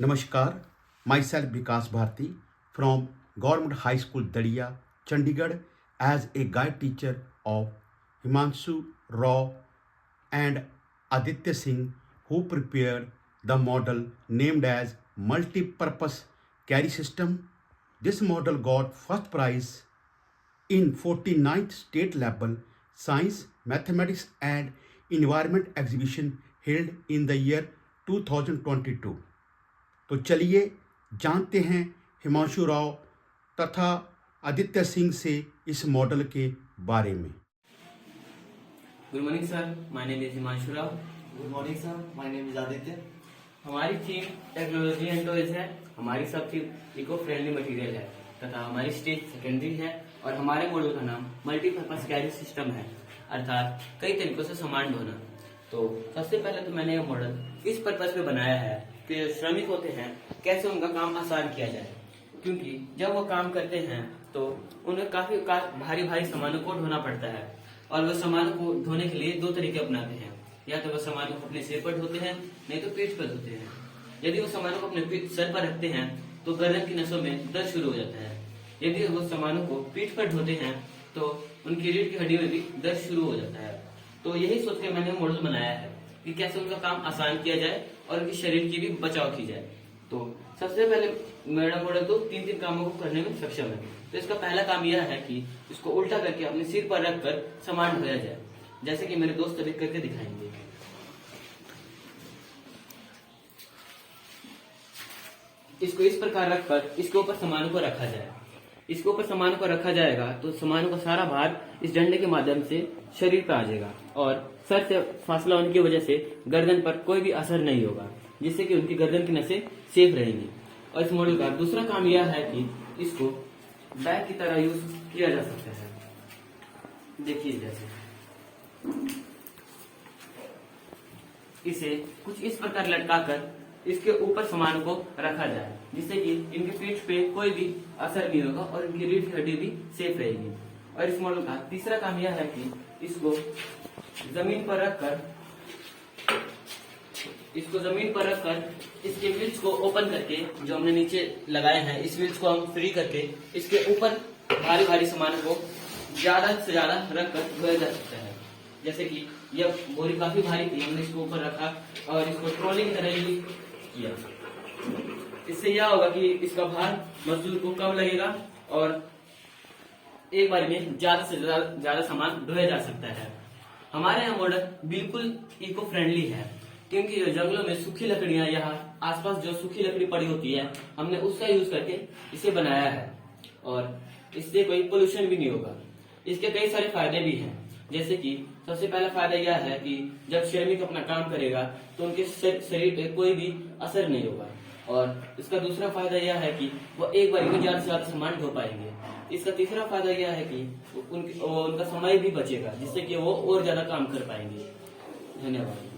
Namaskar, myself Vikas Bharti from Government High School Dadia, Chandigarh as a guide teacher of Himanshu Rao and Aditya Singh who prepared the model named as Multi-Purpose Carry System. This model got first prize in 49th state level science, mathematics and environment exhibition held in the year 2022. तो चलिए जानते हैं हिमांशु राव तथा आदित्य सिंह से इस model के बारे में। Good morning sir, my name is Himanshu Rao. Good morning sir, my name is Aditya. हमारी थीम टेक्नोलॉजी एंड टॉयज है। हमारी सब थीम इको फ्रेंडली मटेरियल है तथा हमारी स्टेज सेकेंडरी है और हमारे मॉडल का नाम मल्टीपर्पज कैरी सिस्टम है, अर्थात कई तरीकों से सामान ढोना। तो सबसे पहले तो मैंने यह मॉडल इस पर्पज पे बनाया है कि श्रमिक होते हैं कैसे उनका काम आसान किया जाए, क्योंकि जब वो काम करते हैं तो उन्हें काफी भारी भारी सामानों को ढोना पड़ता है और वो सामानों को ढोने के लिए दो तरीके अपनाते हैं। या तो वो सामानों को अपने सिर पर ढोते हैं, नहीं तो पीठ पर ढोते हैं। यदि वो सामानों को अपने सर पर रखते हैं तो गर्दन की नसों में दर्द शुरू हो जाता है। यदि वो सामानों को पीठ पर ढोते हैं तो उनकी रीढ़ की हड्डी में भी दर्द शुरू हो जाता है। तो यही सोच के मैंने मॉडल बनाया है कि कैसे उनका काम आसान किया जाए और उनके शरीर की भी बचाव की जाए। तो सबसे पहले मेरा मॉडल तो तीन तीन कामों को करने में सक्षम है। तो इसका पहला काम यह है कि इसको उल्टा करके अपने सिर पर रखकर सामान ढोया जाए, जैसे कि मेरे दोस्त अभी करके दिखाएंगे। इसको इस प्रकार रखकर इसके ऊपर सामानों को रखा जाए। इसके ऊपर सामानों को रखा जाएगा तो सामानों का सारा भार इस डंडे के माध्यम से शरीर पर आ जाएगा और सर से फासला होने की वजह से गर्दन पर कोई भी असर नहीं होगा, जिससे कि उनकी गर्दन की नसें सेफ रहेंगी। और इस मॉडल का दूसरा काम यह है कि इसको बैग की तरह यूज किया जा सकता है। देखिए, जैसे इसे कुछ इस प्रकार लटकाकर इसके ऊपर सामान को रखा जाए, जिससे कि इनकी पीठ पे कोई भी असर नहीं होगा और इनकी रीढ़ की हड्डी भी सेफ रहेगी। और इस मॉडल का तीसरा काम यह है कि इसको जमीन पर रखकर इसके व्हील्स को ओपन करके, जो हमने नीचे लगाए हैं, इस व्हील्स को हम फ्री करके इसके ऊपर भारी भारी सामान को ज्यादा से ज्यादा रखकर धोया जा सकता है। जैसे कि यह बोरी काफी भारी थी, हमने इसको ऊपर रखा और इसको ट्रॉली की तरह यूज किया। इससे यह होगा कि इसका भार मजदूर को कम लगेगा और एक बार में ज्यादा से ज्यादा सामान ढोया जा सकता है। हमारे यहाँ मॉडल बिल्कुल इको फ्रेंडली है, क्योंकि जो जंगलों में सूखी लकड़ियां या आसपास जो सूखी लकड़ी पड़ी होती है, हमने उसका यूज करके इसे बनाया है और इससे कोई पोल्यूशन भी नहीं होगा। इसके कई सारे फायदे भी हैं, जैसे कि सबसे पहला फायदा यह है कि जब श्रमिक अपना काम करेगा तो उनके शरीर पे कोई भी असर नहीं होगा। और इसका दूसरा फायदा यह है कि वो एक बार में ज्यादा से ज्यादा सामान ढो पाएंगे। इसका तीसरा फायदा यह है कि उनका समय भी बचेगा, जिससे कि वो और ज्यादा काम कर पाएंगे। धन्यवाद।